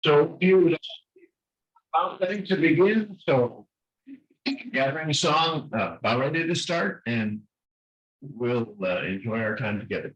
So you about ready to begin. So gathering song about ready to start, and we'll enjoy our time together.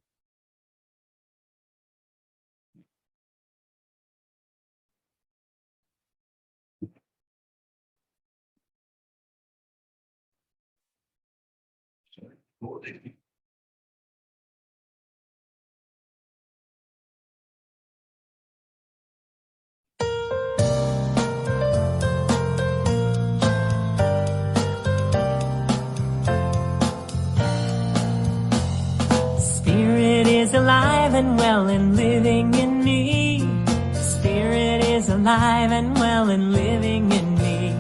Spirit is alive and well and living in me. Spirit is alive and well and living in me.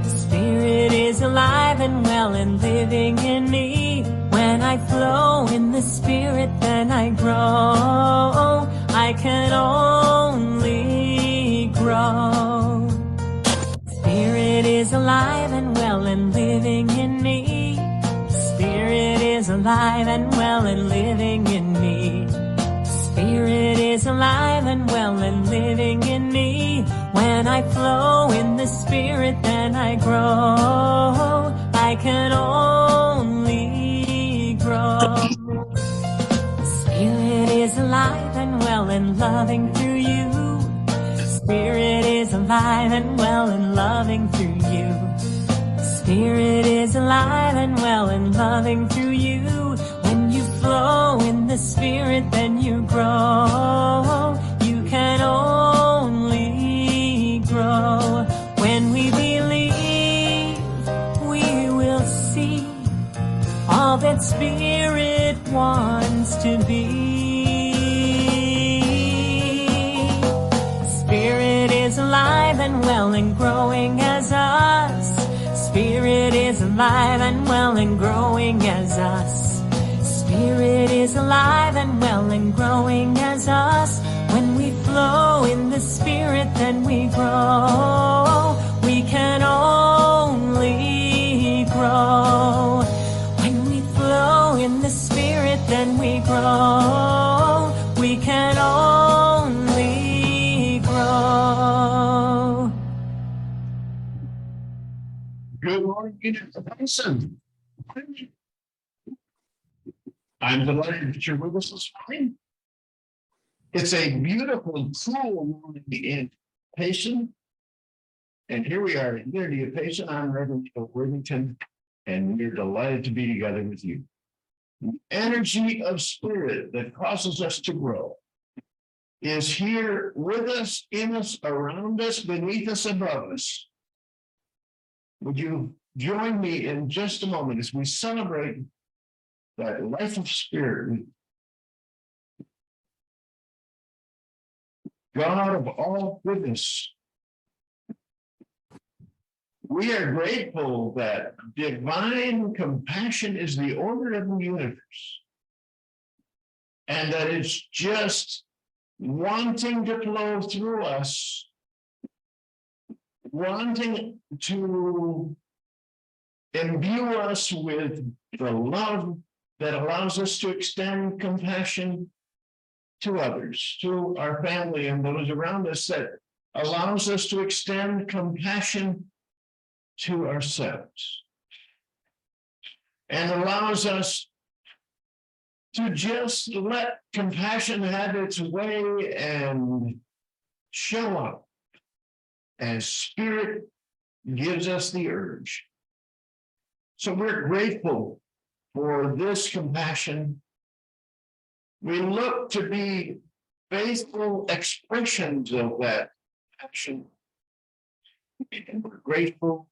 Spirit is alive and well and living in me. When I flow in the Spirit, then I grow. I can only grow. Spirit is alive and well and living in me. Spirit is alive and well and living in me. Spirit is alive and well and living in me. When I flow in the Spirit, then I grow. I can only grow. Spirit is alive and well and loving through you. Spirit is alive and well and loving through you. Spirit is alive and well and loving through you. When you flow in the Spirit, then you grow. You can only grow. When we believe, we will see all that Spirit wants to be. Spirit is alive and well and growing as us. Spirit is alive and well and growing as us. Spirit is alive and well and growing as us. When we flow in the Spirit, then we grow. We can only grow. When we flow in the Spirit, then we grow. We can only grow. Good morning, Jason. I'm delighted that you're with us this morning. It's a beautiful, cool morning in Payson. And here we are in Unity of Payson. I'm Reverend Worthington, and we're delighted to be together with you. The energy of Spirit that causes us to grow is here with us, in us, around us, beneath us, above us. Would you join me in just a moment as we celebrate that life of Spirit, God of all goodness? We are grateful that divine compassion is the order of the universe, and that it's just wanting to flow through us, wanting to imbue us with the love that allows us to extend compassion to others, to our family and those around us, that allows us to extend compassion to ourselves, and allows us to just let compassion have its way and show up as Spirit gives us the urge. So we're grateful for this compassion. We look to be faithful expressions of that action. And we're grateful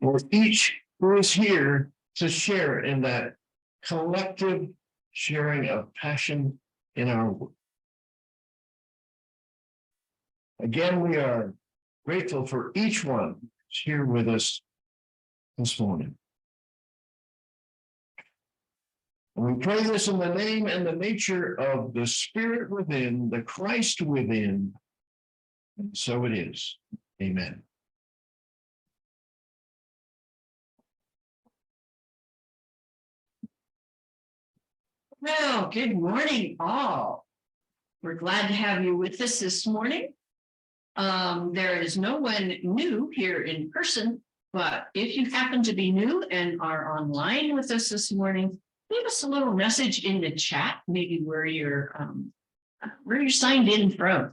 for each who is here to share in that collective sharing of passion in our work. Again, we are grateful for each one who's here with us this morning. And we pray this in the name and the nature of the Spirit within, the Christ within. And so it is. Amen. Well, good morning, all. We're glad to have you with us this morning. There is no one new here in person, but if you happen to be new and are online with us this morning, leave us a little message in the chat, maybe where you're signed in from.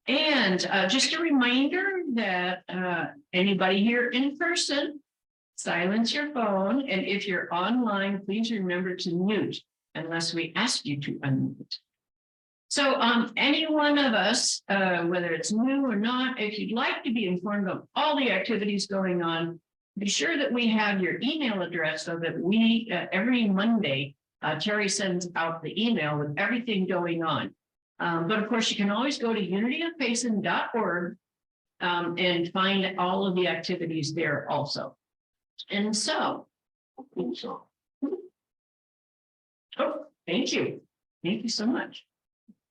And just a reminder that anybody here in person, silence your phone, and if you're online, please remember to mute unless we ask you to unmute. So any one of us, whether it's new or not, if you'd like to be informed of all the activities going on, be sure that we have your email address so that we, every Monday, Terry sends out the email with everything going on. But of course, you can always go to unityofpayson.org and find all of the activities there also. And so, oh, thank you. Thank you so much.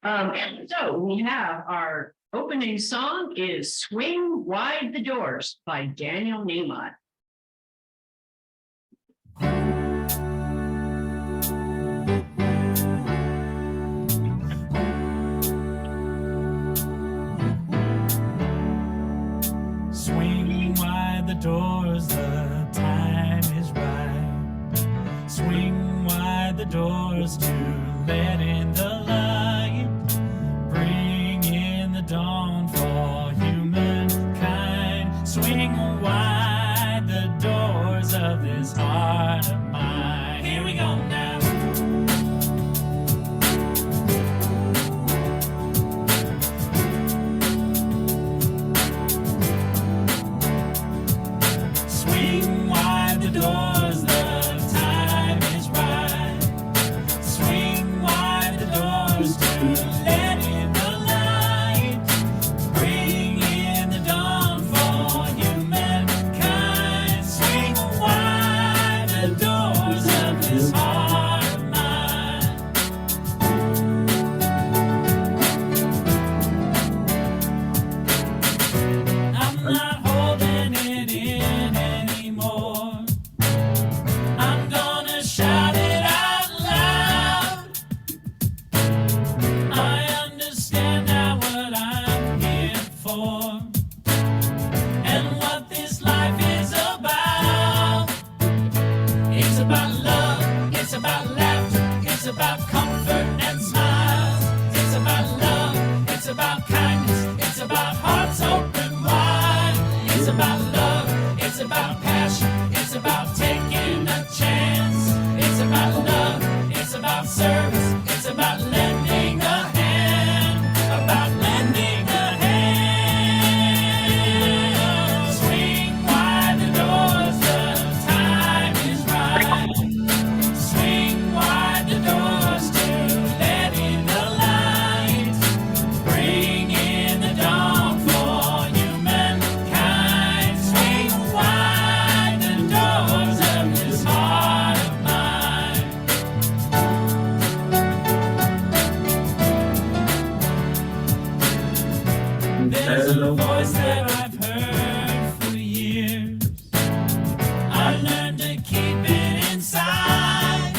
And so we have our opening song is Swing Wide the Doors by Daniel Nahmod. Swing wide the doors, the time is right. Swing wide the doors to let in the light. Bring in the dawn for humankind. Swing wide the doors of this heart of mine. Here we go now. Swing wide the doors, the time is right. Swing wide the doors to let in the light. Bring in the dawn for humankind. Swing wide the doors of this heart of mine. I'm not holding it in anymore. I'm gonna shout it out loud. I understand now what I'm here for and what this life is about. It's about love, it's about laughter, it's about comfort and smiles. It's about love, it's about kindness, it's about hearts open wide. It's about love, it's about passion, it's about taking a chance. It's about love, it's about service, it's about lending a hand. About lending a hand. Swing wide the doors, the time is right. Swing wide the doors to let in the light. Bring in the dawn for humankind. Swing wide the doors of this heart of mine. There's a voice that I've heard for years. I learned to keep it inside.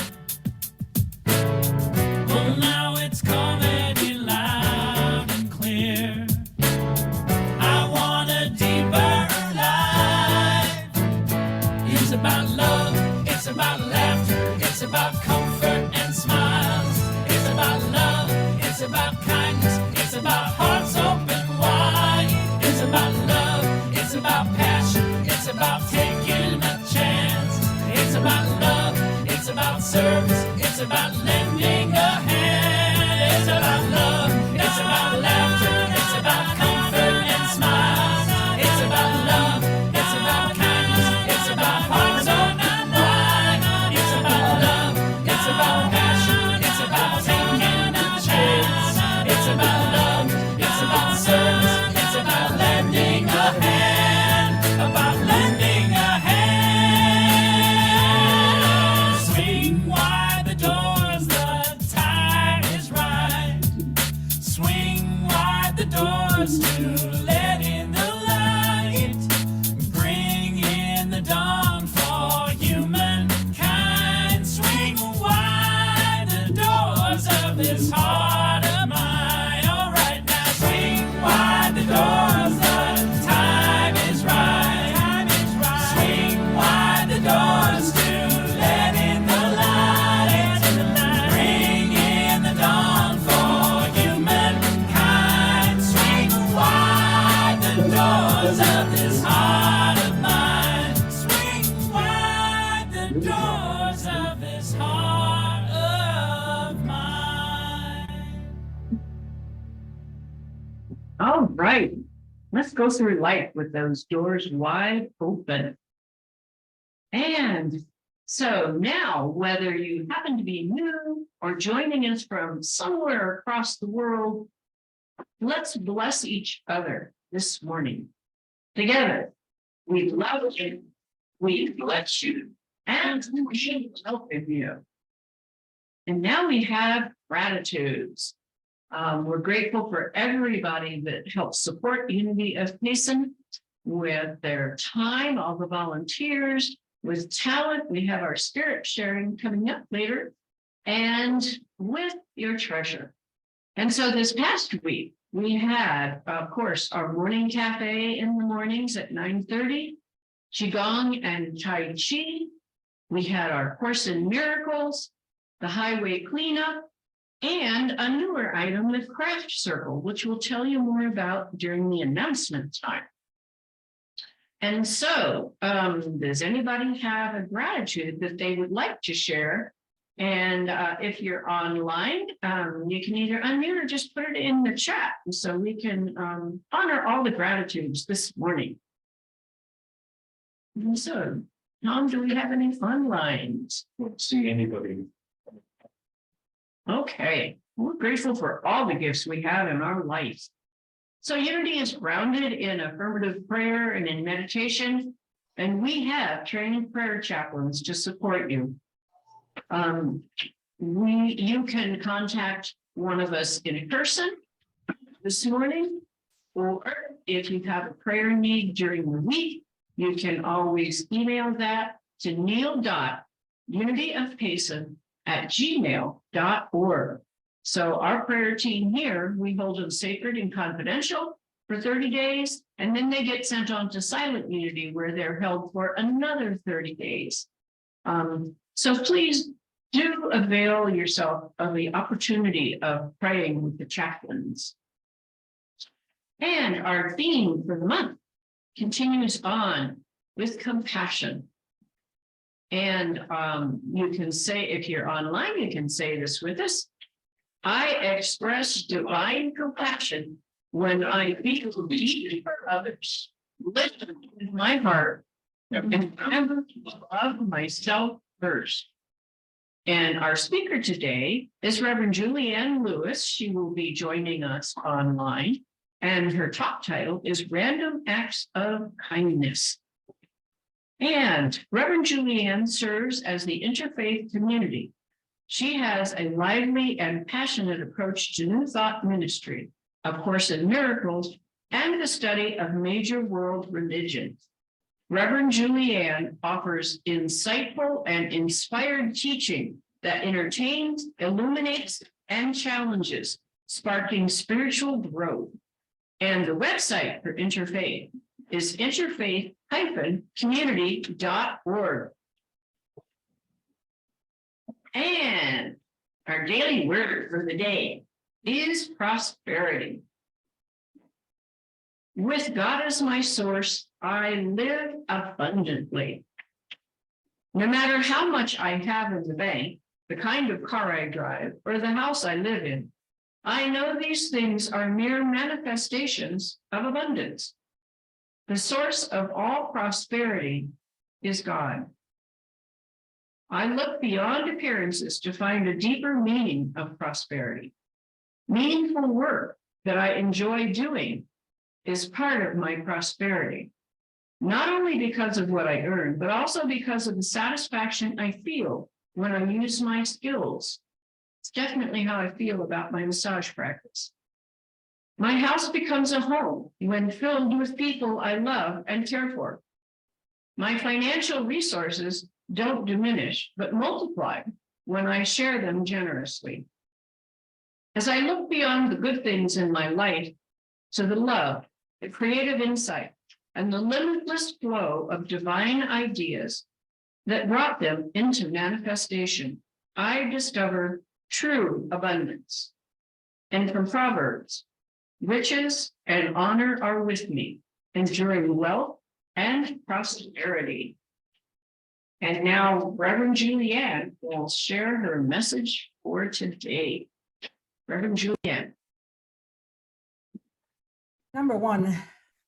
Well, now it's coming loud and clear. I want a deeper life. It's about love, it's about laughter, it's about comfort and smiles. It's about love, it's about kindness, it's about hearts open wide. It's about love, it's about passion, it's about taking a chance. It's about love, it's about service, it's about lending a hand. It's about love, it's about laughter, it's about comfort and smiles. It's about love, it's about kindness, it's about hearts open wide. It's about love, it's about passion, it's about taking a chance. It's about love, it's about service, it's about lending a hand. About lending a hand. Swing wide the doors, the time is right. Swing wide the doors to let in the light. Bring in the dawn for humankind. Swing wide the doors of this heart of mine. All right now, swing All right, let's go through life with those doors wide open. And so now, whether you happen to be new or joining us from somewhere across the world, let's bless each other this morning. Together, we love you, we bless you, and we welcome you. And now we have gratitudes. We're grateful for everybody that helps support Unity of Payson with their time, all the volunteers, with talent. We have our spirit sharing coming up later, and with your treasure. And so this past week, we had, of course, our morning cafe in the mornings at 9:30, Qigong and Tai Chi. We had our Course in Miracles, the highway cleanup, and a newer item, the craft circle, which we'll tell you more about during the announcement time. And so, does anybody have a gratitude that they would like to share? And if you're online, you can either unmute or just put it in the chat, so we can honor all the gratitudes this morning. And so, Tom, do we have any fun lines? Don't see anybody. Okay, we're grateful for all the gifts we have in our life. So Unity is grounded in affirmative prayer and in meditation, and we have trained prayer chaplains to support you. You can contact one of us in person this morning, or if you have a prayer need during the week, you can always email that to neil.unityofpayson@gmail.org. So our prayer team here, we hold them sacred and confidential for 30 days, and then they get sent on to Silent Unity, where they're held for another 30 days. So please do avail yourself of the opportunity of praying with the chaplains. And our theme for the month continues on with compassion. And you can say, if you're online, you can say this with us. I express divine compassion when I feel deeply for others, listen in my heart, and remember to love myself first. And our speaker today is Rev Julianne Lewis. She will be joining us online, and her talk title is Random Acts of Kindness. And Rev Julianne serves as the interfaith community. She has a lively and passionate approach to New Thought ministry, A Course in Miracles, and the study of major world religions. Rev Julianne offers insightful and inspired teaching that entertains, illuminates, and challenges, sparking spiritual growth. And the website for Interfaith is interfaith-community.org. And our daily word for the day is prosperity. With God as my source, I live abundantly. No matter how much I have in the bank, the kind of car I drive, or the house I live in, I know these things are mere manifestations of abundance. The source of all prosperity is God. I look beyond appearances to find a deeper meaning of prosperity. Meaningful work that I enjoy doing is part of my prosperity, not only because of what I earn, but also because of the satisfaction I feel when I use my skills. It's definitely how I feel about my massage practice. My house becomes a home when filled with people I love and care for. My financial resources don't diminish, but multiply when I share them generously. As I look beyond the good things in my life to the love, the creative insight, and the limitless flow of divine ideas that brought them into manifestation, I discover true abundance. And from Proverbs, riches and honor are with me, enduring wealth and prosperity. And now Rev Julianne will share her message for today. Rev Julianne. Number one,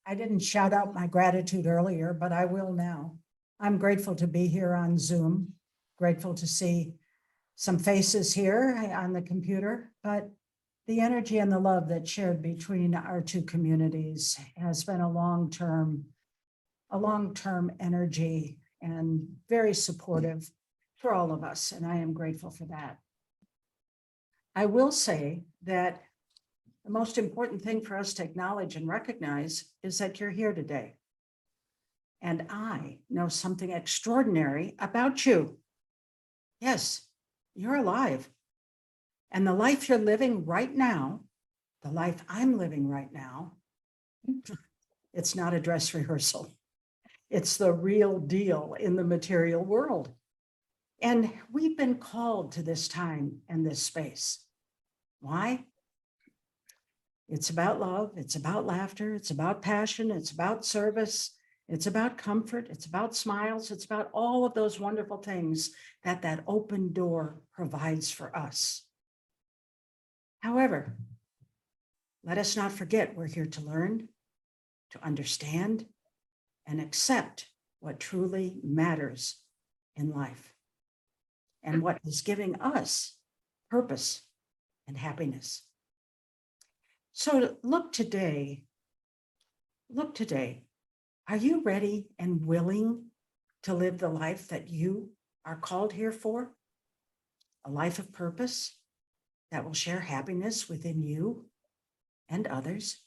I didn't shout out my gratitude earlier, but I will now. I'm grateful to be here on Zoom, grateful to see some faces here on the computer, but the energy and the love that's shared between our two communities has been a long-term energy and very supportive for all of us, and I am grateful for that. I will say that the most important thing for us to acknowledge and recognize is that you're here today. And I know something extraordinary about you. Yes, you're alive. And the life you're living right now, the life I'm living right now, it's not a dress rehearsal. It's the real deal in the material world. And we've been called to this time and this space. Why? It's about love, it's about laughter, it's about passion, it's about service, it's about comfort, it's about smiles, it's about all of those wonderful things that that open door provides for us. However, let us not forget we're here to learn, to understand, and accept what truly matters in life and what is giving us purpose and happiness. So look today, are you ready and willing to live the life that you are called here for? A life of purpose that will share happiness within you and others.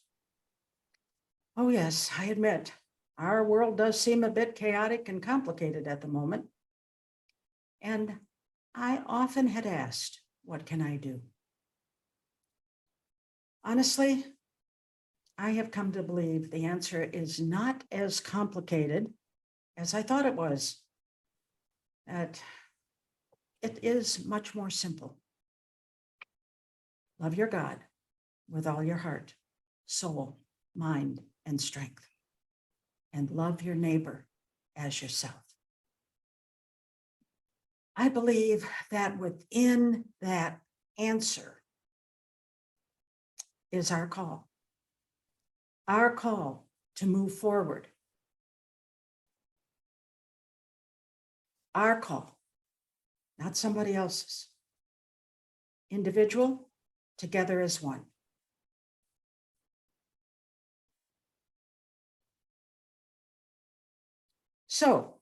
Oh yes, I admit, our world does seem a bit chaotic and complicated at the moment. And I often had asked, what can I do? Honestly, I have come to believe the answer is not as complicated as I thought it was. That it is much more simple. Love your God with all your heart, soul, mind, and strength. And love your neighbor as yourself. I believe that within that answer is our call to move forward, our call, not somebody else's. Individual, together as one. So,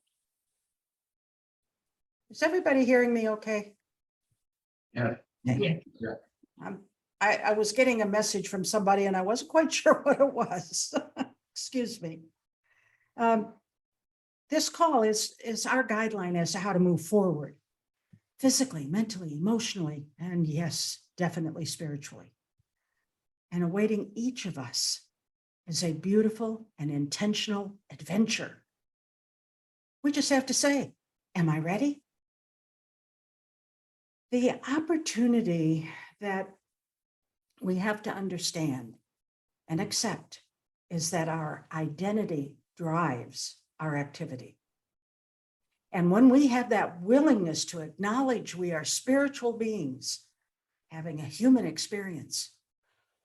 is everybody hearing me okay? Yeah. Okay. I was getting a message from somebody and I wasn't quite sure what it was. Excuse me. This call is our guideline as to how to move forward, physically, mentally, emotionally, and yes, definitely spiritually. And awaiting each of us is a beautiful and intentional adventure. We just have to say, am I ready? The opportunity that we have to understand and accept is that our identity drives our activity. And when we have that willingness to acknowledge we are spiritual beings having a human experience,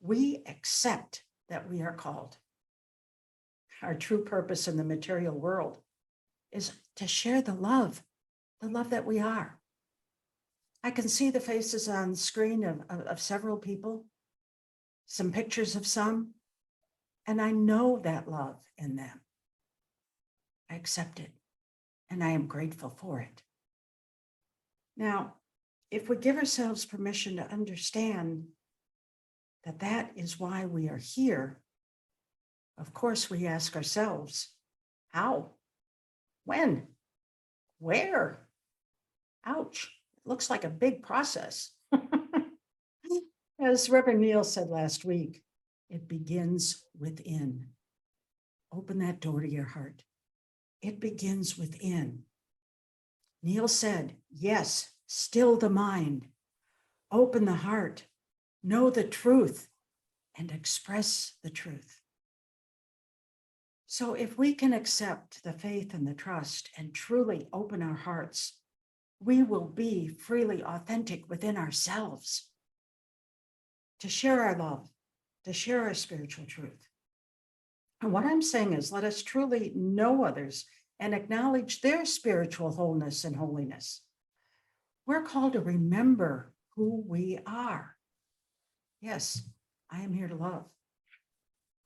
we accept that we are called. Our true purpose in the material world is to share the love that we are. I can see the faces on screen of several people, some pictures of some, and I know that love in them. I accept it, and I am grateful for it. Now, if we give ourselves permission to understand that that is why we are here, of course, we ask ourselves, how? When? Where? Ouch, it looks like a big process. As Reverend Neil said last week, it begins within. Open that door to your heart. It begins within. Neil said, yes, still the mind, open the heart, know the truth, and express the truth. So if we can accept the faith and the trust and truly open our hearts, we will be freely authentic within ourselves to share our love, to share our spiritual truth, And what I'm saying is, let us truly know others and acknowledge their spiritual wholeness and holiness. We're called to remember who we are. Yes, I am here to love.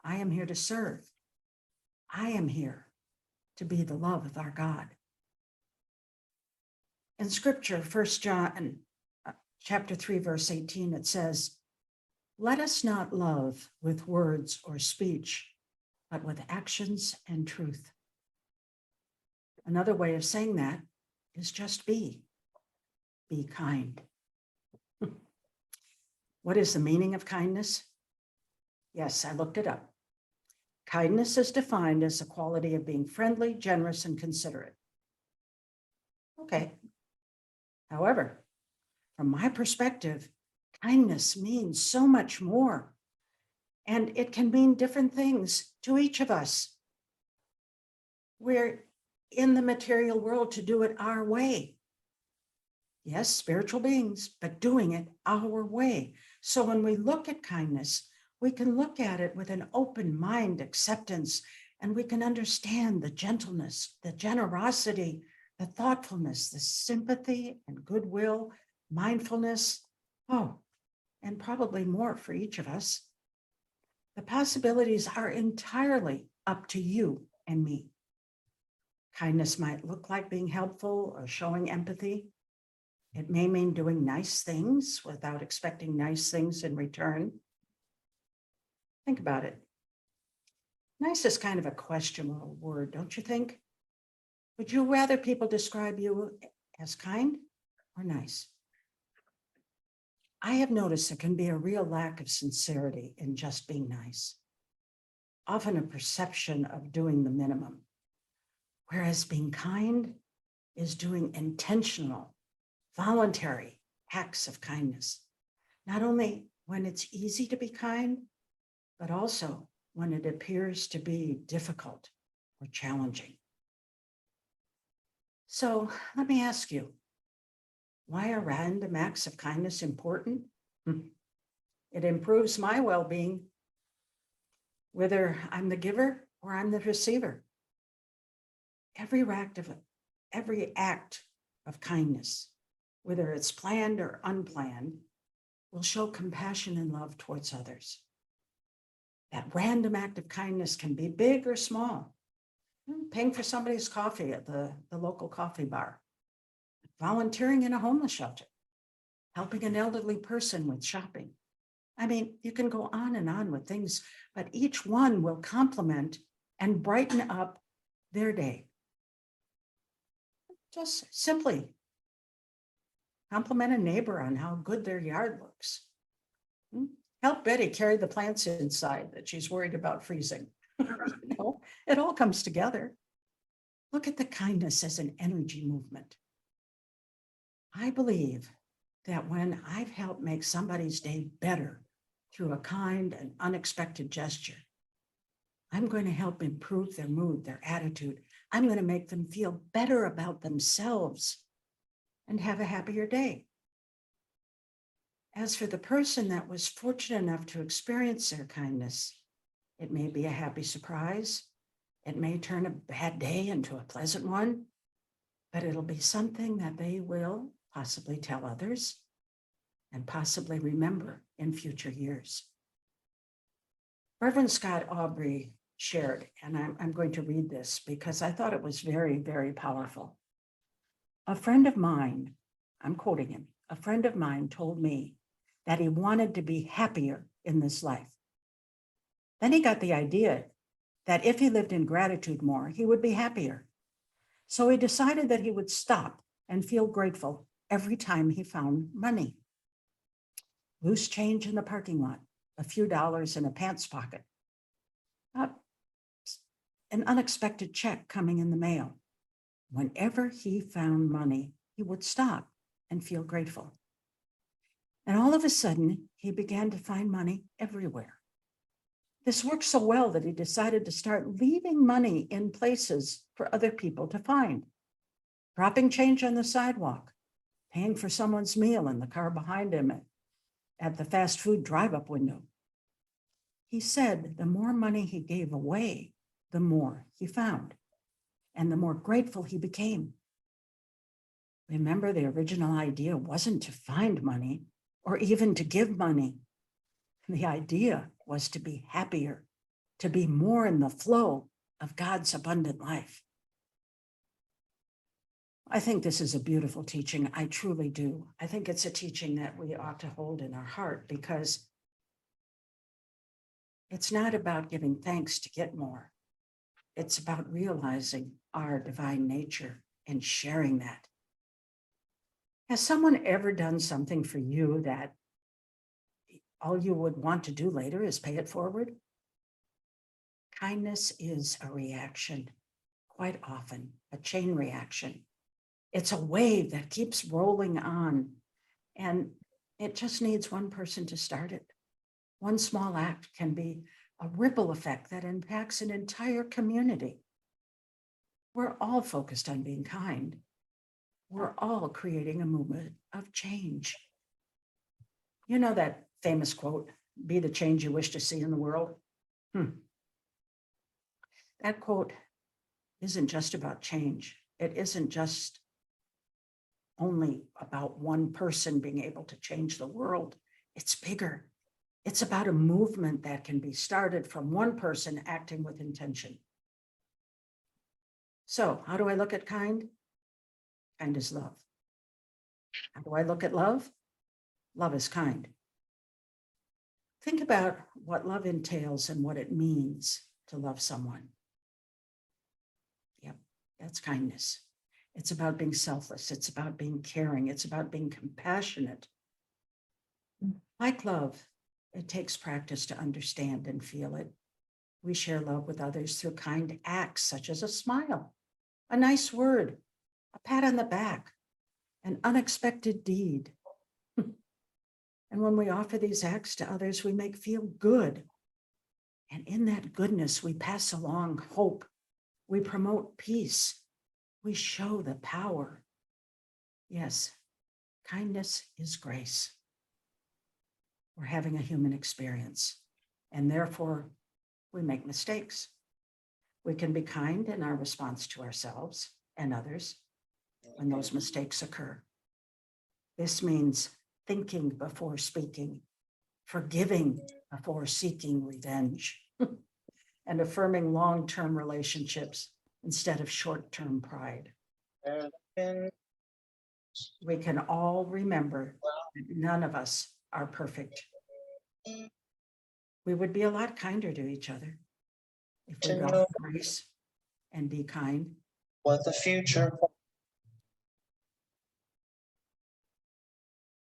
I am here to serve. I am here to be the love of our God. In scripture, 1 John chapter 3, verse 18, it says, "Let us not love with words or speech, but with actions and truth." Another way of saying that is just be. Be kind. What is the meaning of kindness? Yes, I looked it up. Kindness is defined as the quality of being friendly, generous, and considerate. Okay. However, from my perspective, kindness means so much more, and it can mean different things to each of us. We're in the material world to do it our way. Yes, spiritual beings, but doing it our way. So when we look at kindness, we can look at it with an open mind, acceptance, and we can understand the gentleness, the generosity, the thoughtfulness, the sympathy and goodwill, mindfulness, and probably more for each of us. The possibilities are entirely up to you and me. Kindness might look like being helpful or showing empathy. It may mean doing nice things without expecting nice things in return. Think about it. Nice is kind of a questionable word, don't you think? Would you rather people describe you as kind or nice? I have noticed there can be a real lack of sincerity in just being nice, often a perception of doing the minimum, whereas being kind is doing intentional, voluntary acts of kindness, not only when it's easy to be kind, but also when it appears to be difficult or challenging. So let me ask you, why are random acts of kindness important? It improves my well-being, whether I'm the giver or I'm the receiver. Every act of kindness, whether it's planned or unplanned, will show compassion and love towards others. That random act of kindness can be big or small. Paying for somebody's coffee at the local coffee bar, volunteering in a homeless shelter, helping an elderly person with shopping. I mean, you can go on with things, but each one will complement and brighten up their day. Just simply compliment a neighbor on how good their yard looks. Help Betty carry the plants inside that she's worried about freezing. It all comes together. Look at the kindness as an energy movement. I believe that when I've helped make somebody's day better through a kind and unexpected gesture, I'm going to help improve their mood, their attitude. I'm going to make them feel better about themselves and have a happier day. As for the person that was fortunate enough to experience their kindness, it may be a happy surprise. It may turn a bad day into a pleasant one, but it'll be something that they will possibly tell others and possibly remember in future years. Reverend Scott Aubrey shared, and I'm going to read this because I thought it was very, very powerful. A friend of mine, I'm quoting him, a friend of mine told me that he wanted to be happier in this life. Then he got the idea that if he lived in gratitude more, he would be happier. So he decided that he would stop and feel grateful every time he found money. Loose change in the parking lot, a few dollars in a pants pocket, an unexpected check coming in the mail. Whenever he found money, he would stop and feel grateful. And all of a sudden, he began to find money everywhere. This worked so well that he decided to start leaving money in places for other people to find. Dropping change on the sidewalk, paying for someone's meal in the car behind him at the fast food drive-up window. He said the more money he gave away, the more he found, and the more grateful he became. Remember, the original idea wasn't to find money or even to give money. The idea was to be happier, to be more in the flow of God's abundant life. I think this is a beautiful teaching. I truly do. I think it's a teaching that we ought to hold in our heart, because it's not about giving thanks to get more. It's about realizing our divine nature and sharing that. Has someone ever done something for you that all you would want to do later is pay it forward? Kindness is a reaction, quite often a chain reaction. It's a wave that keeps rolling on, and it just needs one person to start it. One small act can be a ripple effect that impacts an entire community. We're all focused on being kind. We're all creating a movement of change. You know that famous quote, "Be the change you wish to see in the world"? That quote isn't just about change. It isn't just only about one person being able to change the world. It's bigger. It's about a movement that can be started from one person acting with intention. So, how do I look at kind? Kind is love. How do I look at love? Love is kind. Think about what love entails and what it means to love someone. Yep, that's kindness. It's about being selfless. It's about being caring. It's about being compassionate. Like love, it takes practice to understand and feel it. We share love with others through kind acts, such as a smile, a nice word, a pat on the back, an unexpected deed. And when we offer these acts to others, we make feel good. And in that goodness, we pass along hope. We promote peace. We show the power. Yes, kindness is grace. We're having a human experience, and therefore we make mistakes. We can be kind in our response to ourselves and others when those mistakes occur. This means thinking before speaking, forgiving before seeking revenge, and affirming long-term relationships instead of short-term pride. We can all remember that none of us are perfect. We would be a lot kinder to each other if we offer grace and be kind. What the future.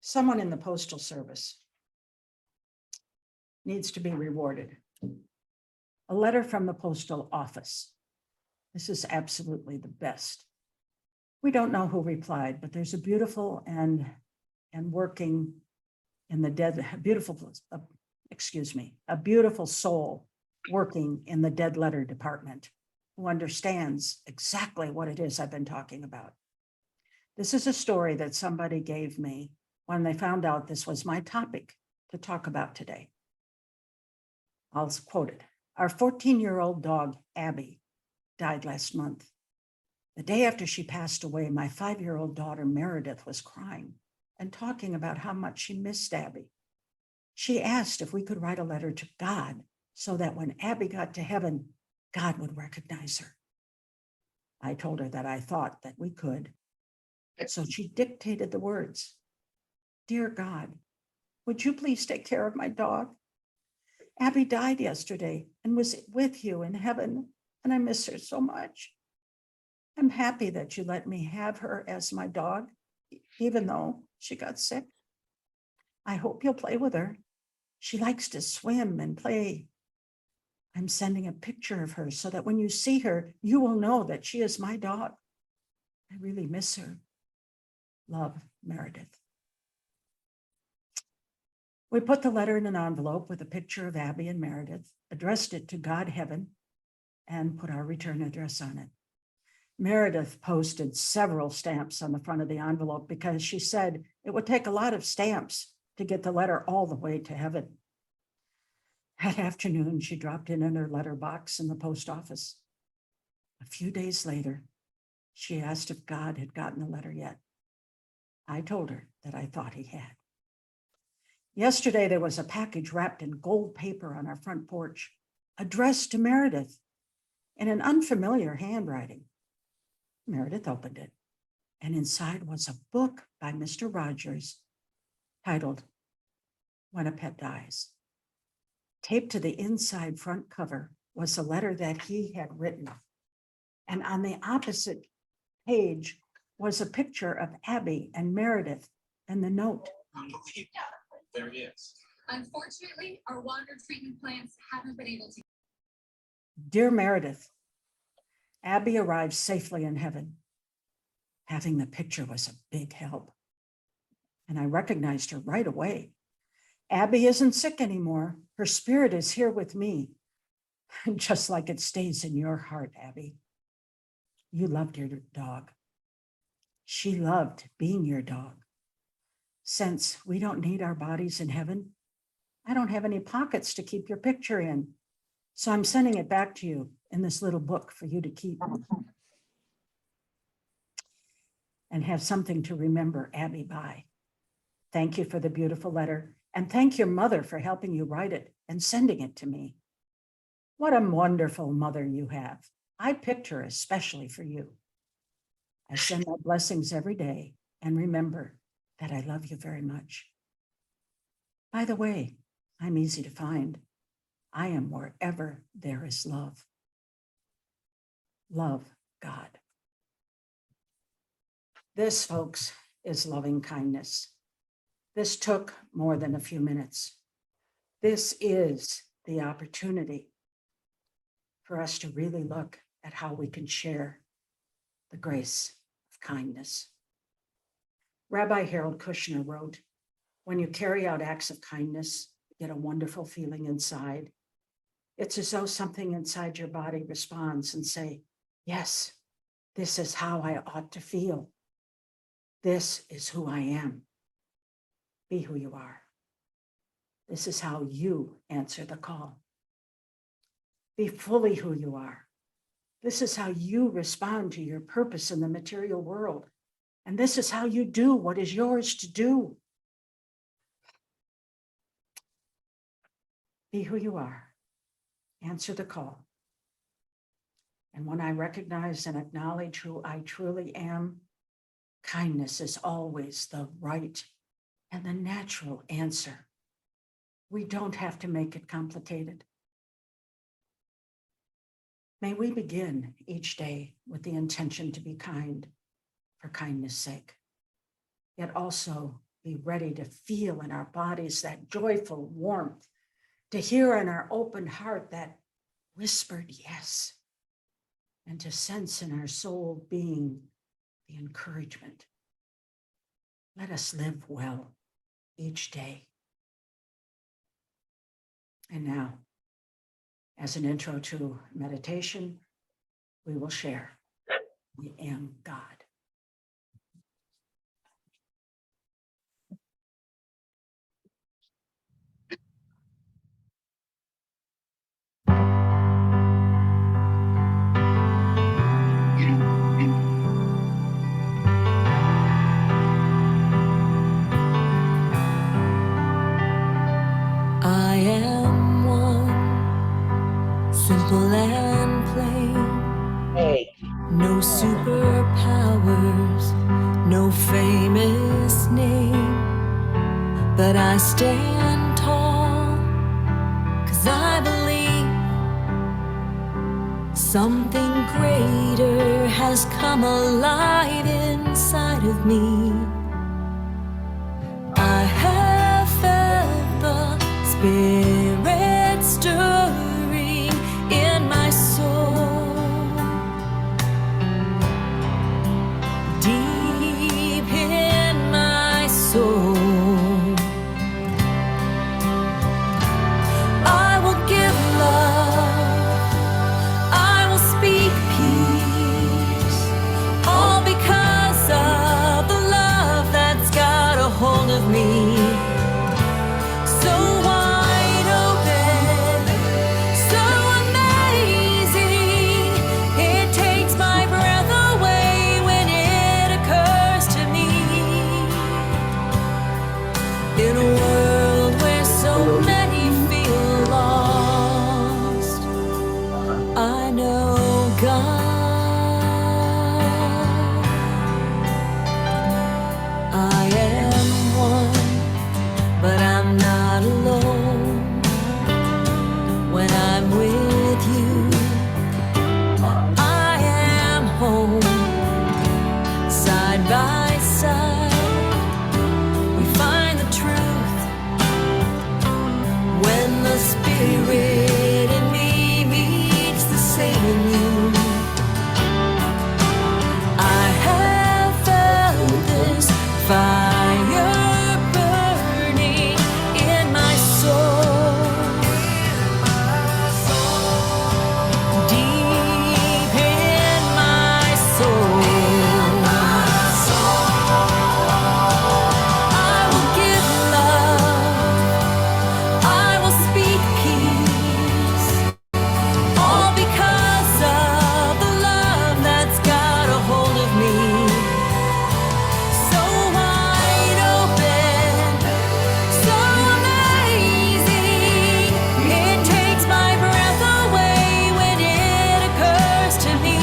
Someone in the Postal Service needs to be rewarded. A letter from the postal office. This is absolutely the best. We don't know who replied, but there's a beautiful and working in the dead, a beautiful soul working in the dead letter department who understands exactly what it is I've been talking about. This is a story that somebody gave me when they found out this was my topic to talk about today. I'll quote it. Our 14-year-old dog, Abby, died last month. The day after she passed away, my 5-year-old daughter, Meredith, was crying and talking about how much she missed Abby. She asked if we could write a letter to God so that when Abby got to heaven, God would recognize her. I told her that I thought that we could. So she dictated the words. Dear God, would you please take care of my dog? Abby died yesterday and was with you in heaven, and I miss her so much. I'm happy that you let me have her as my dog, even though she got sick. I hope you'll play with her. She likes to swim and play. I'm sending a picture of her so that when you see her, you will know that she is my dog. I really miss her. Love, Meredith. We put the letter in an envelope with a picture of Abby and Meredith, addressed it to God Heaven, and put our return address on it. Meredith posted several stamps on the front of the envelope because she said it would take a lot of stamps to get the letter all the way to heaven. That afternoon, she dropped in her letterbox in the post office. A few days later, she asked if God had gotten the letter yet. I told her that I thought he had. Yesterday, there was a package wrapped in gold paper on our front porch, addressed to Meredith in an unfamiliar handwriting. Meredith opened it, and inside was a book by Mr. Rogers titled When a Pet Dies. Taped to the inside front cover was a letter that he had written. And on the opposite page was a picture of Abby and Meredith and the note. There he is. Unfortunately, our water treatment plants haven't been able to. Dear Meredith, Abby arrived safely in heaven. Having the picture was a big help. And I recognized her right away. Abby isn't sick anymore. Her spirit is here with me. Just like it stays in your heart, Abby. You loved your dog. She loved being your dog. Since we don't need our bodies in heaven, I don't have any pockets to keep your picture in. So I'm sending it back to you in this little book for you to keep and have something to remember Abby by. Thank you for the beautiful letter, and thank your mother for helping you write it and sending it to me. What a wonderful mother you have. I picked her especially for you. I send my blessings every day and remember that I love you very much. By the way, I'm easy to find. I am wherever there is love. Love God. This, folks, is loving kindness. This took more than a few minutes. This is the opportunity for us to really look at how we can share the grace of kindness. Rabbi Harold Kushner wrote, when you carry out acts of kindness, you get a wonderful feeling inside. It's as though something inside your body responds and say, yes, this is how I ought to feel. This is who I am. Be who you are. This is how you answer the call. Be fully who you are. This is how you respond to your purpose in the material world. And this is how you do what is yours to do. Be who you are. Answer the call. And when I recognize and acknowledge who I truly am, kindness is always the right and the natural answer. We don't have to make it complicated. May we begin each day with the intention to be kind for kindness' sake, yet also be ready to feel in our bodies that joyful warmth, to hear in our open heart that whispered yes, and to sense in our soul being the encouragement. Let us live well each day. And now, as an intro to meditation, we will share, I am God. I am one, simple and plain. No superpowers, no famous name. But I stand tall, 'cause I believe something greater has come alive inside of me. I have felt the Spirit stirring in my soul, deep in my soul. I will give love, I will speak peace, all because of the love God. I am one, but I'm not alone. When I'm with you, I am home. Side by side, we find the truth. When the spirit in me meets the same in you, I have felt this fire burning in my soul, deep in my soul. I will give love, I will speak peace, all because of the love that's got a hold of me. So wide open, so amazing, it takes my breath away when it occurs to me.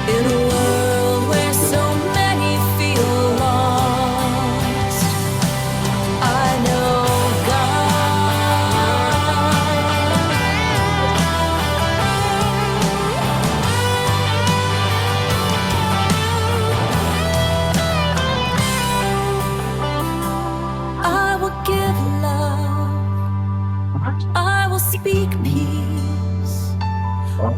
In a world where so many feel lost, I know God. I will give love, I will speak peace,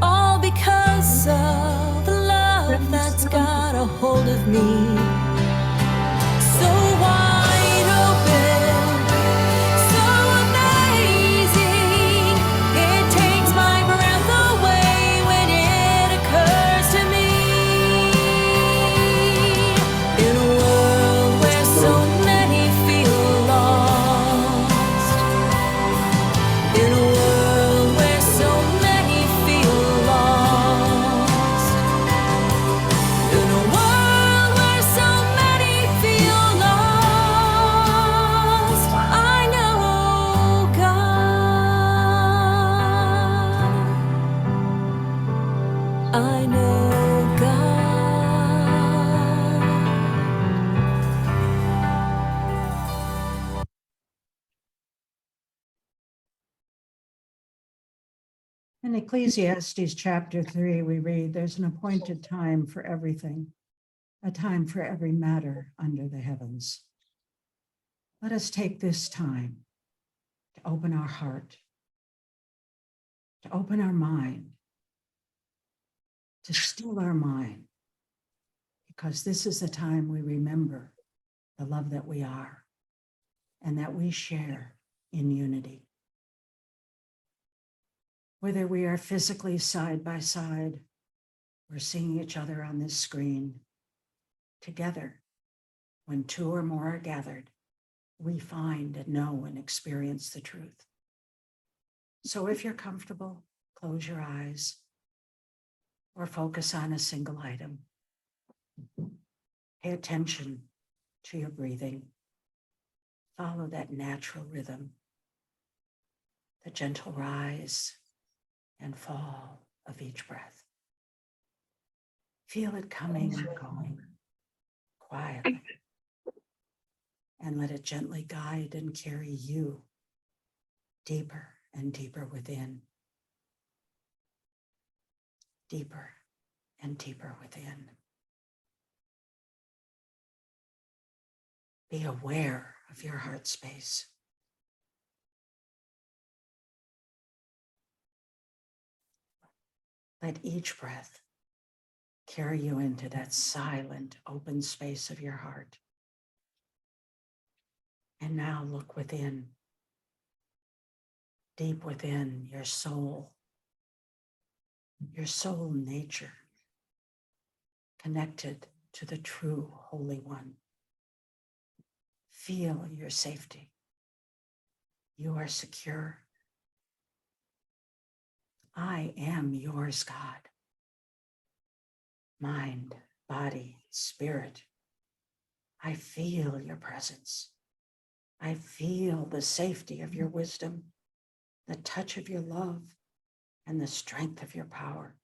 all because of the love that's got a hold of me. So wide open, so amazing, it takes my breath away when it occurs to me. In a world where so many feel lost, in a world where so many feel lost, in a world where so many feel lost, I know God. I know God. In Ecclesiastes chapter 3, we read, "There's an appointed time for everything, a time for every matter under the heavens." Let us take this time to open our heart, to open our mind, to still our mind, because this is the time we remember the love that we are and that we share in unity. Whether we are physically side by side or seeing each other on this screen, together, when two or more are gathered, we find and know and experience the truth. So if you're comfortable, close your eyes or focus on a single item. Pay attention to your breathing. Follow that natural rhythm, the gentle rise and fall of each breath. Feel it coming and going quietly, and let it gently guide and carry you deeper and deeper within, deeper and deeper within. Be aware of your heart space. Let each breath carry you into that silent, open space of your heart. And now look within, deep within your soul nature, connected to the true Holy One. Feel your safety. You are secure. I am yours, God. Mind, body, spirit. I feel your presence. I feel the safety of your wisdom, the touch of your love, and the strength of your power.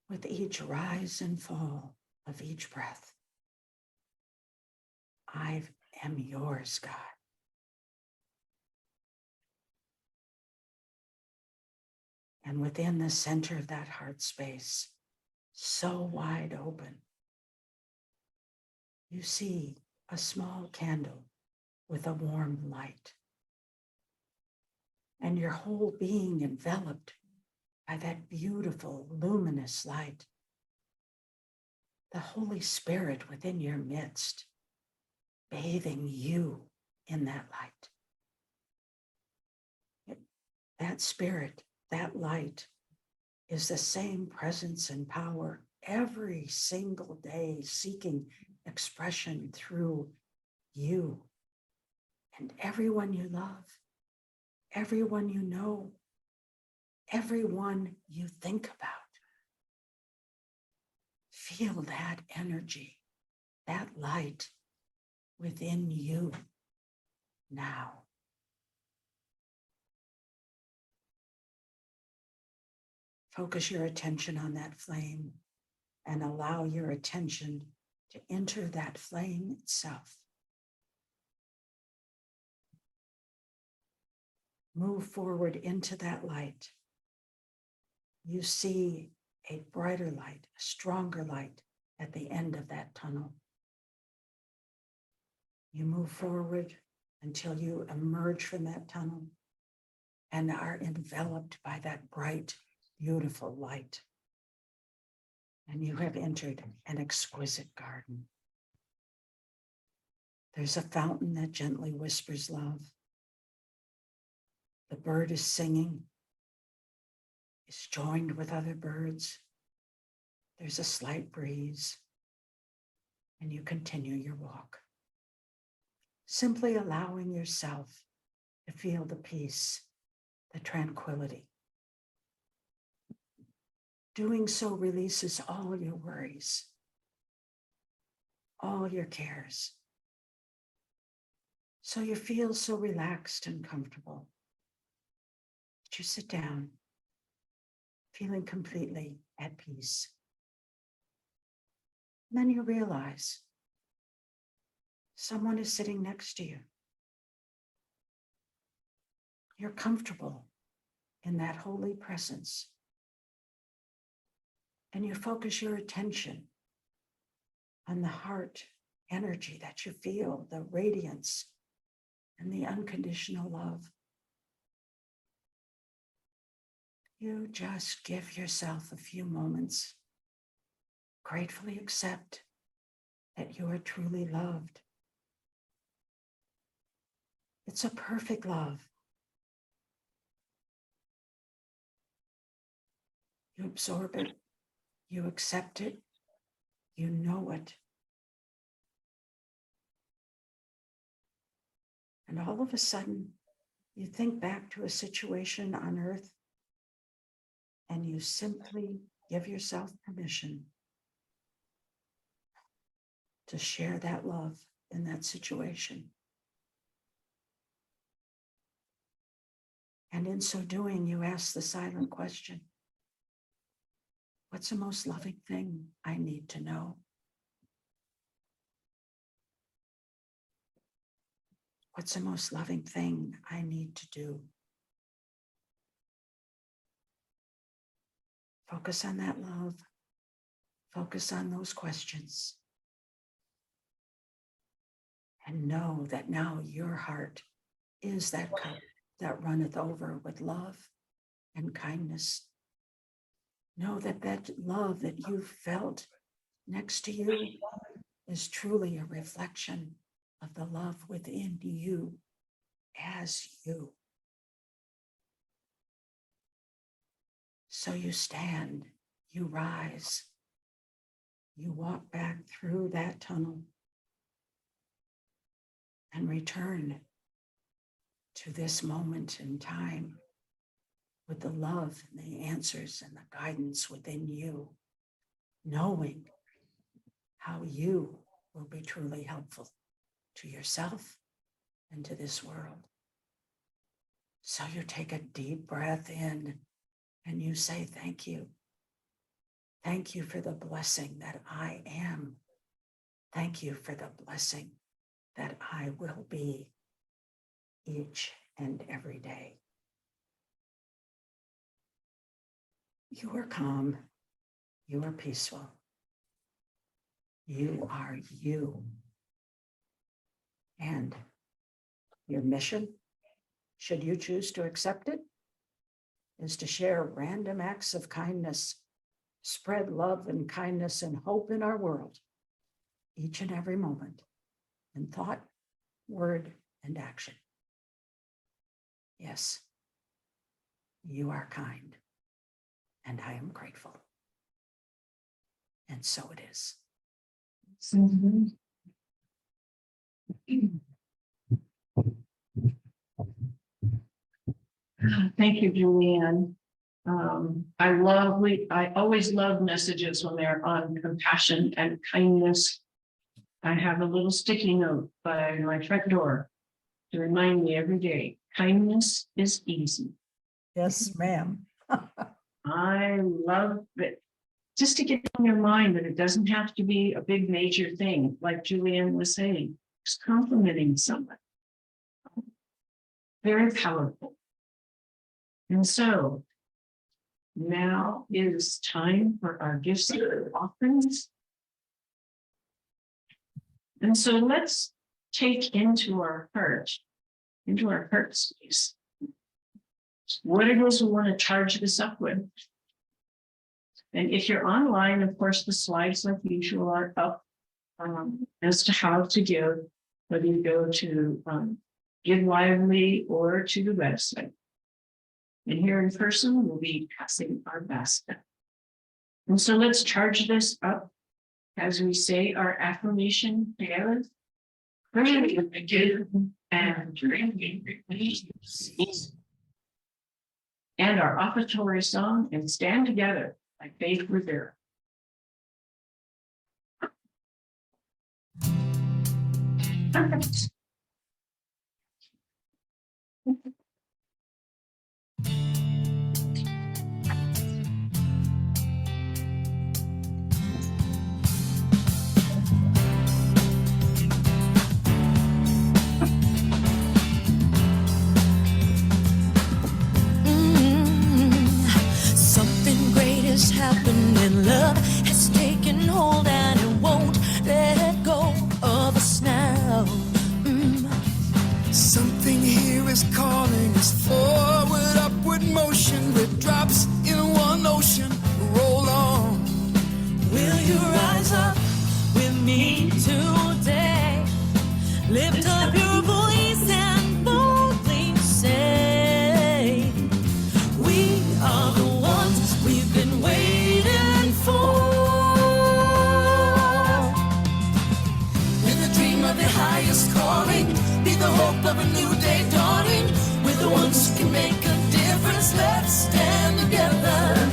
With each rise and fall of each breath, I am yours, God. And within the center of that heart space, so wide open, you see a small candle with a warm light. And your whole being enveloped by that beautiful, luminous light. The Holy Spirit within your midst, bathing you in that light. That spirit, that light, is the same presence and power every single day, seeking expression through you and everyone you love, everyone you know, everyone you think about. Feel that energy, that light within you now. Focus your attention on that flame and allow your attention to enter that flame itself. Move forward into that light. You see a brighter light, a stronger light at the end of that tunnel. You move forward until you emerge from that tunnel and are enveloped by that bright, beautiful light. And you have entered an exquisite garden. There's a fountain that gently whispers love. The bird is singing, is joined with other birds. There's a slight breeze, and you continue your walk. Simply allowing yourself to feel the peace, the tranquility. Doing so releases all your worries, all your cares. So you feel so relaxed and comfortable that you sit down, feeling completely at peace. And then you realize someone is sitting next to you. You're comfortable in that holy presence. And you focus your attention on the heart energy that you feel, the radiance and the unconditional love. You just give yourself a few moments. Gratefully accept that you are truly loved. It's a perfect love. You absorb it, you accept it, you know it. And all of a sudden, you think back to a situation on earth and you simply give yourself permission to share that love in that situation. And in so doing, you ask the silent question, what's the most loving thing I need to know? What's the most loving thing I need to do? Focus on that love. Focus on those questions. And know that now your heart is that cup that runneth over with love and kindness. Know that that love that you felt next to you is truly a reflection of the love within you as you. So you stand, you rise, you walk back through that tunnel and return to this moment in time with the love and the answers and the guidance within you, knowing how you will be truly helpful to yourself and to this world. So you take a deep breath in and you say, thank you. Thank you for the blessing that I am. Thank you for the blessing that I will be each and every day. You are calm. You are peaceful. You are you. And your mission, should you choose to accept it, is to share random acts of kindness, spread love and kindness and hope in our world, each and every moment, in thought, word, and action. Yes, you are kind, and I am grateful. And so it is. Thank you, Julianne. I always love messages when they're on compassion and kindness. I have a little sticky note by my front door to remind me every day, kindness is easy. Yes, ma'am. I love it. Just to get in your mind that it doesn't have to be a big major thing, like Julianne was saying, just complimenting someone. Very powerful. And so now is time for our gifts and offerings. And so let's take into our heart space, what it is we want to charge this up with. And if you're online, of course, the slides like usual are up as to how to give, whether you go to Give Lively or to the website. And here in person, we'll be passing our basket. And so let's charge this up as we say our affirmation together. And our offertory song, and stand together like Faith Rivera. Perfect. Something great has happened and love has taken hold and it won't let go of us now. Something here is calling us forward, upward motion with drops in one ocean. Roll on. Will you rise up with me today? Lift up your voice and boldly say, we are the ones we've been waiting for. In the dream of the highest calling, be the hope of a new day dawning. We're the ones who can make a difference. Let's stand together.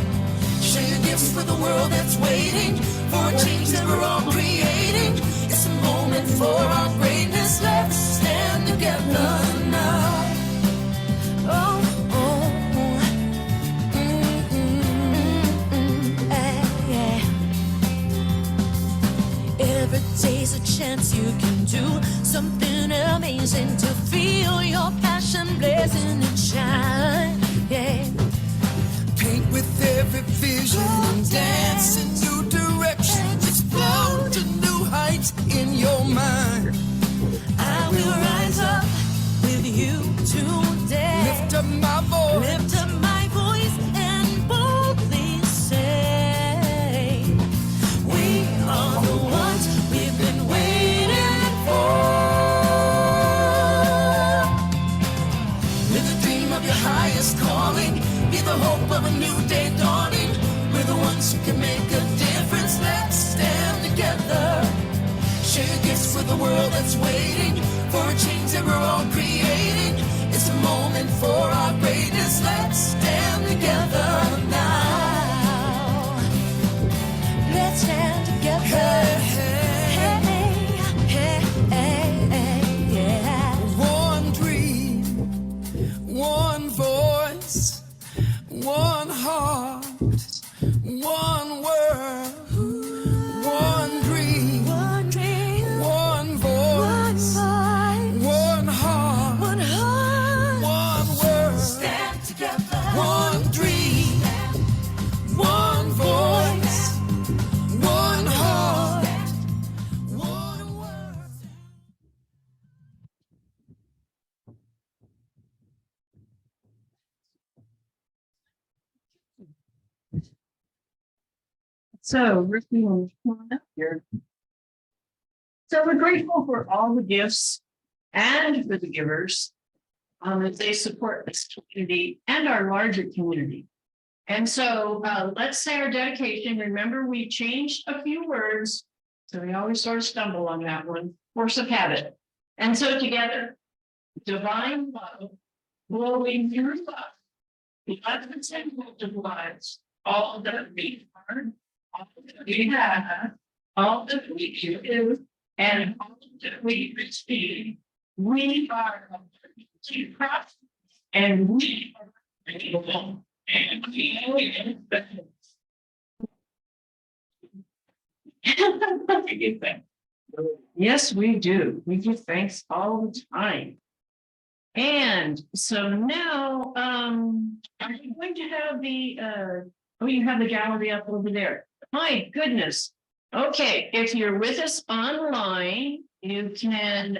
Share your gifts for the world that's waiting for a change that we're all creating. It's a moment for our greatness. Let's stand together now. Oh, oh, oh. Every day's a chance you can do something amazing to feel your passion blazing and shine. Yeah. Paint with every vision and dance in new directions. Explode to new heights in your mind. I will rise up with you today. Lift up my voice. Lift up my voice and boldly say, we are the ones we've been waiting for. Live the dream of your highest calling. Be the hope of a new day dawning. We're the ones who can make a difference. Let's stand together. Share your gifts with the world that's waiting for a change that we're all creating. It's a moment for our greatness. Let's stand together now. Let's stand together. Hey, hey. Hey, hey, hey, yeah. One dream, one So Rick, you want to come on up here? So we're grateful for all the gifts and for the givers that they support this community and our larger community. And so let's say our dedication. Remember, we changed a few words, so we always sort of stumble on that one. Force of habit. And so together, divine love, flowing through love, the uncontent multiplies all that we are, all that we have, all that we do, and all that we receive. We are abundantly prosperous, and we are able, and we are Yes, we do. We give thanks all the time. And so now, are you going to have the, oh, you have the gallery up over there. My goodness. Okay, if you're with us online, you can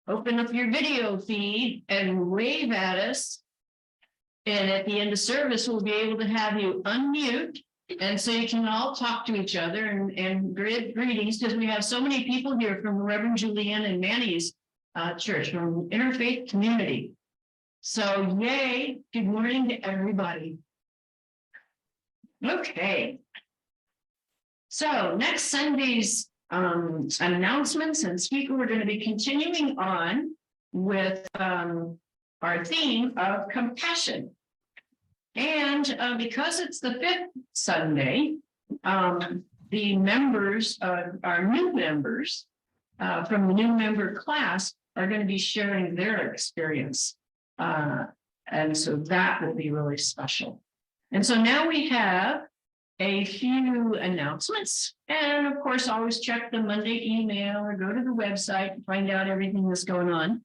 open up your video feed and wave at us. And at the end of service, we'll be able to have you unmute. And so you can all talk to each other and greetings, because we have so many people here from Rev Julianne and Manny's church, from Interfaith Community. So yay, good morning to everybody. Okay. So next Sunday's announcements and speaker, we're going to be continuing on with our theme of compassion. And because it's the fifth Sunday, the members, our new members from the new member class are going to be sharing their experience. And so that will be really special. And so now we have a few announcements. And of course, always check the Monday email or go to the website and find out everything that's going on.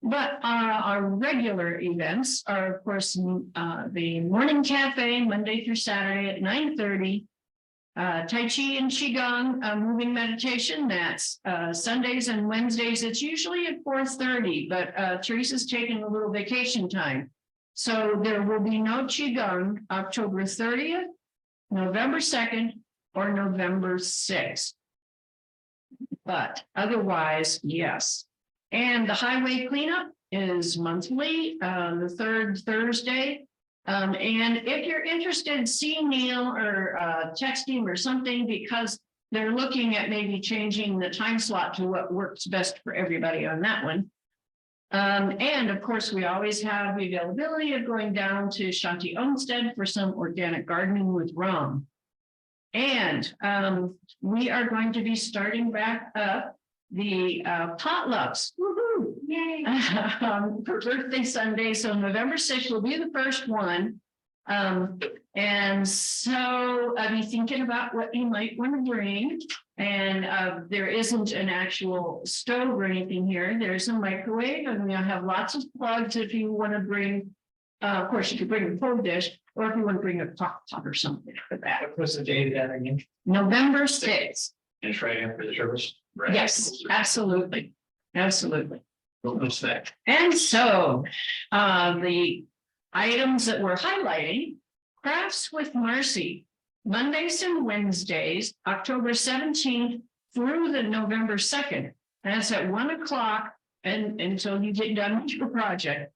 But our regular events are, of course, the morning cafe, Monday through Saturday at 9:30. Tai Chi and Qigong moving meditation, that's Sundays and Wednesdays. It's usually at 4:30, but Teresa's taking a little vacation time. So there will be no Qigong October 30th, November 2nd, or November 6th. But otherwise, yes. And the highway cleanup is monthly, the third Thursday. And if you're interested, see Neil or text him or something, because they're looking at maybe changing the time slot to what works best for everybody on that one. And of course, we always have the availability of going down to Shanti Olmsted for some organic gardening with Rom. And we are going to be starting back up the potlucks. Woohoo! Yay! For birthday Sunday. So November 6th will be the first one. And so I'll be thinking about what you might want to bring. And there isn't an actual stove or anything here. There's a microwave, and we'll have lots of plugs if you want to bring. Of course, you could bring a full dish, or if you want to bring a crock pot or something for that. What was the date of that again? November 6th. It's right after the service. Right. Yes, absolutely. Absolutely. Don't miss that. And so the items that we're highlighting, Crafts with Mercy, Mondays and Wednesdays, October 17th through the November 2nd. That's at 1 o'clock and until you get done with your project.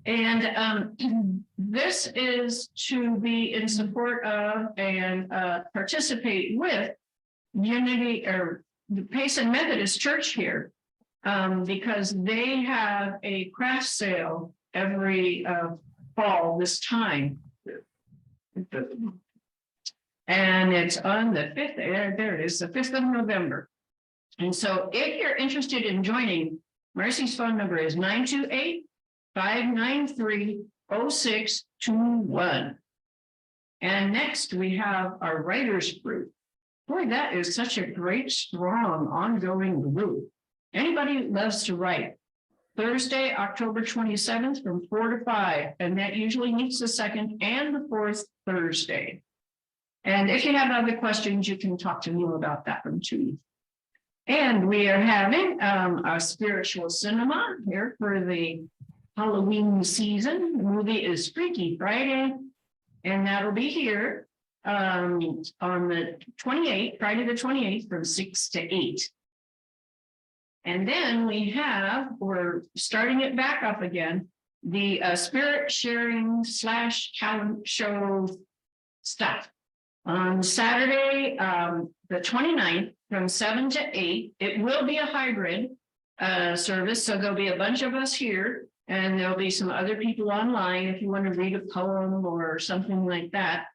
And this is to be in support of and participate with Unity or the Payson Methodist Church here, because they have a craft sale every fall this time. And it's on the 5th, there it is, the 5th of November. And so if you're interested in joining, Mercy's phone number is 928-593-0621. And next we have our writers group. Boy, that is such a great, strong, ongoing group. Anybody who loves to write. Thursday, October 27th from 4 to 5. And that usually meets the second and the fourth Thursday. And if you have other questions, you can talk to me about that one too. And we are having a spiritual cinema here for the Halloween season. The movie is Freaky Friday, and that'll be here on the 28th, Friday the 28th, from 6 to 8. And then we're starting it back up again, the spirit sharing / talent show stuff. On Saturday, the 29th, from 7 to 8, it will be a hybrid service, so there'll be a bunch of us here, and there'll be some other people online if you want to read a poem or something like that.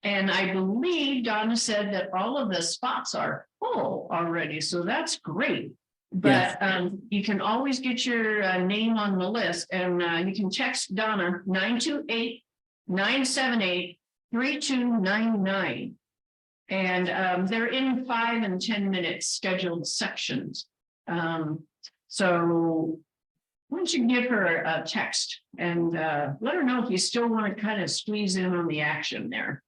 And I believe Donna said that all of the spots are full already, so that's great. But you can always get your name on the list, and you can text Donna 928-978-3299. And they're in 5 and 10 minute scheduled sections. So why don't you give her a text and let her know if you still want to kind of squeeze in on the action there.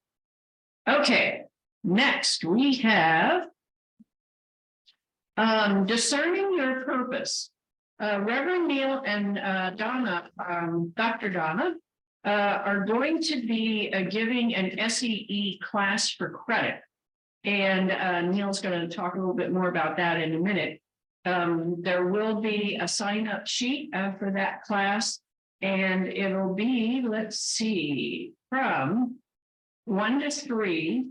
Okay, next we have discerning your purpose. Reverend Neil and Donna, Dr. Donna, are going to be giving an SEE class for credit. And Neil's going to talk a little bit more about that in a minute. There will be a sign-up sheet for that class, and it'll be, let's see, from 1 to 3.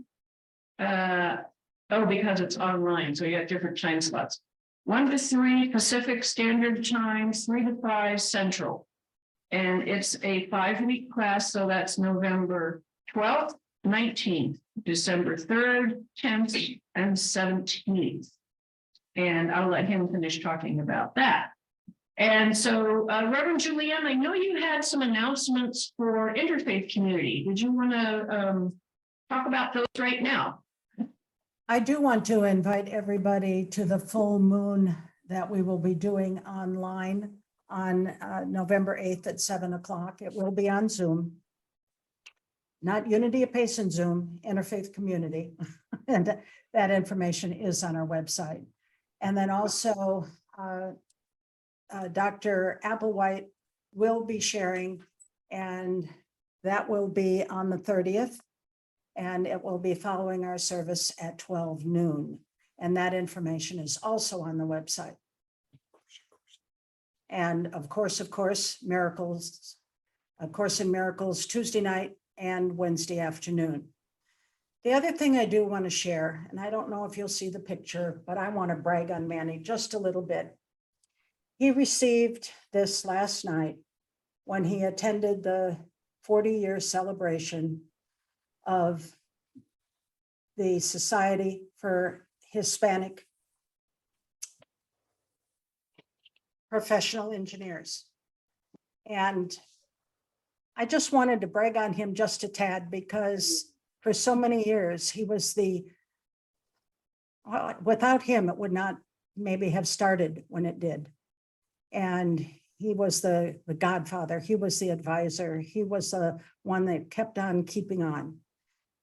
Because it's online, so you have different time slots. 1 to 3 Pacific Standard Time, 3 to 5 Central. And it's a 5-week class, so that's November 12th, 19th, December 3rd, 10th, and 17th. And I'll let him finish talking about that. And so, Reverend Julianne, I know you had some announcements for interfaith community. Did you want to talk about those right now? I do want to invite everybody to the full moon that we will be doing online on November 8th at 7 o'clock. It will be on Zoom. Not Unity of Pace and Zoom, Interfaith Community. And that information is on our website. And then also Dr. Applewhite will be sharing, and that will be on the 30th. And it will be following our service at 12 noon. And that information is also on the website. And of course, miracles, A Course in Miracles, Tuesday night and Wednesday afternoon. The other thing I do want to share, and I don't know if you'll see the picture, but I want to brag on Manny just a little bit. He received this last night when he attended the 40-year celebration of the Society for Hispanic Professional Engineers. And I just wanted to brag on him just a tad, because for so many years, he was without him, it would not maybe have started when it did. And he was the godfather, he was the advisor, he was the one that kept on keeping on.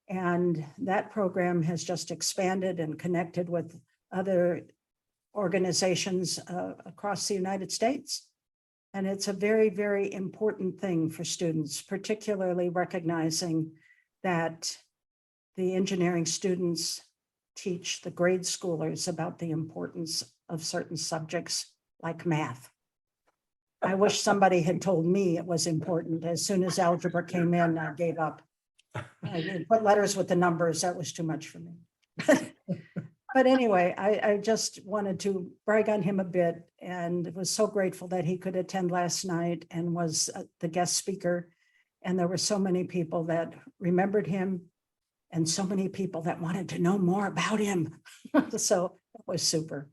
And that program has just expanded and connected with other organizations across the United States. And it's a very, very important thing for students, particularly recognizing that the engineering students teach the grade schoolers about the importance of certain subjects like math. I wish somebody had told me it was important. As soon as algebra came in, I gave up. I didn't put letters with the numbers. That was too much for me. But anyway, I just wanted to brag on him a bit, and was so grateful that he could attend last night and was the guest speaker. And there were so many people that remembered him and so many people that wanted to know more about him. So it was super.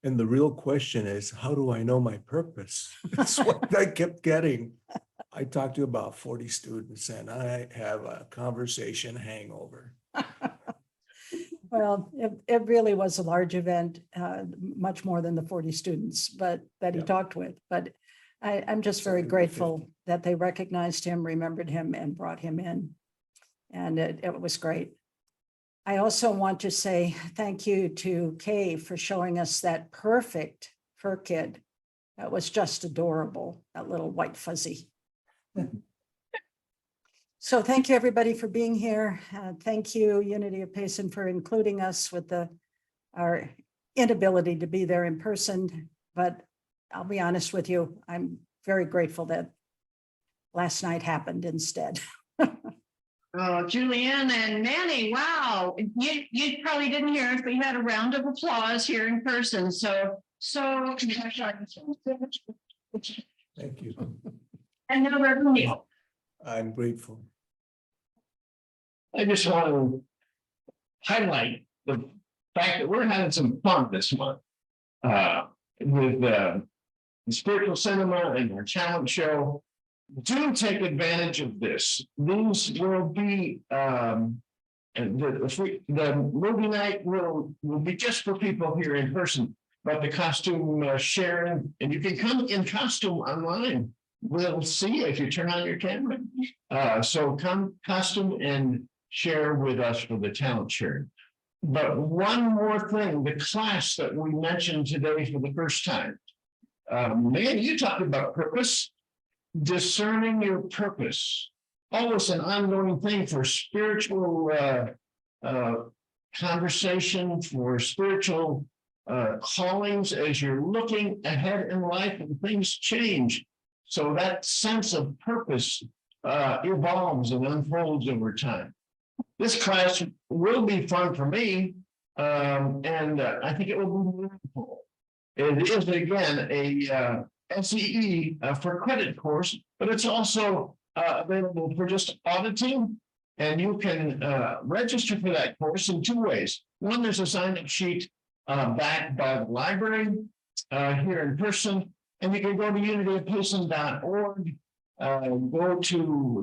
And the real question is, how do I know my purpose? That's what I kept getting. I talked to about 40 students and I have a conversation hangover. Well, it really was a large event, much more than the 40 students, but that he talked with. But I'm just very grateful that they recognized him, remembered him, and brought him in. And it was great. I also want to say thank you to Kay for showing us that perfect fur kid. That was just adorable, that little white fuzzy. So thank you, everybody, for being here. Thank you, Unity of Payson, for including us with our inability to be there in person. But I'll be honest with you, I'm very grateful that last night happened instead. Julianne and Manny, wow, you probably didn't hear if we had a round of applause here in person. So congratulations. Thank you. And now Reverend Neil. I'm grateful. I just want to highlight the fact that we're having some fun this month. With the spiritual cinema and our talent show. Do take advantage of this. These will be and the movie night will be just for people here in person, but the costume sharing, and you can come in costume online. We'll see if you turn on your camera. So come costume and share with us for the talent sharing. But one more thing, the class that we mentioned today for the first time. Man, you talked about purpose. Discerning your purpose, always an ongoing thing for spiritual conversation, for spiritual callings as you're looking ahead in life and things change. So that sense of purpose evolves and unfolds over time. This class will be fun for me, and I think it will be meaningful. It is again a SEE for credit course, but it's also available for just auditing. And you can register for that course in two ways. One, there's a sign-up sheet backed by the library here in person, and you can go to unityofpayson.org.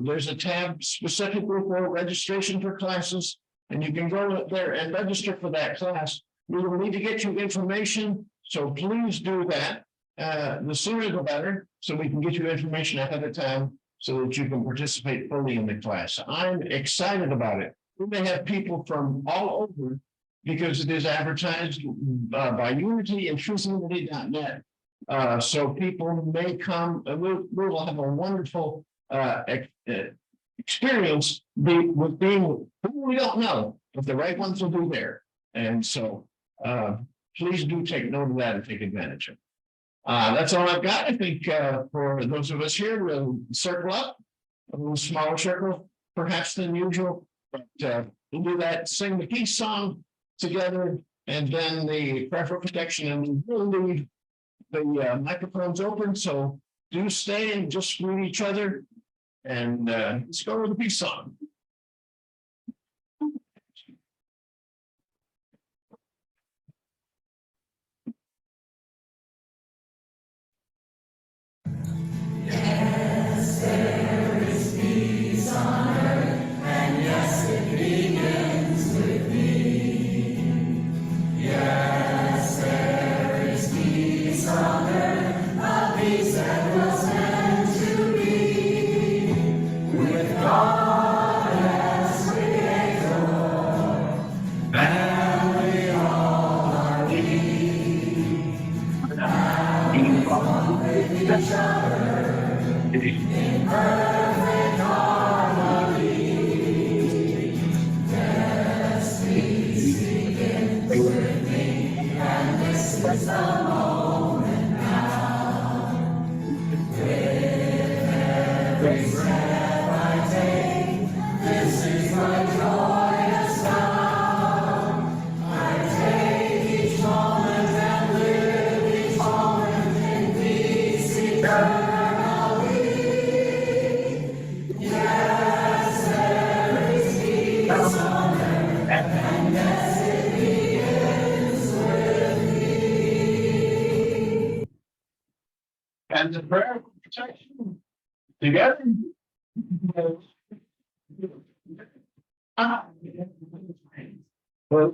There's a tab specifically for registration for classes, and you can go there and register for that class. We will need to get you information, so please do that. The sooner the better, so we can get you information ahead of time so that you can participate fully in the class. I'm excited about it. We may have people from all over because it is advertised by Unity and TruthUnity.net. So people may come, we'll have a wonderful experience with being who we don't know, but the right ones will be there. And so please do take note of that and take advantage of it. That's all I've got. I think for those of us here, we'll circle up a little smaller circle, perhaps than usual. But we'll do that, sing the peace song together, and then the prayer for protection, and we'll leave the microphones open. So do stay and just greet each other, and let's go with the peace song. And the prayer for protection together. Where?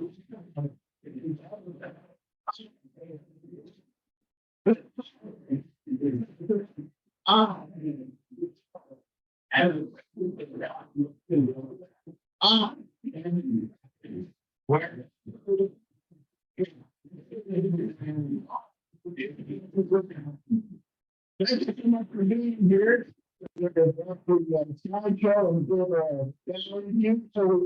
Thank you so much for being here. Slideshow and give a gallery view, so we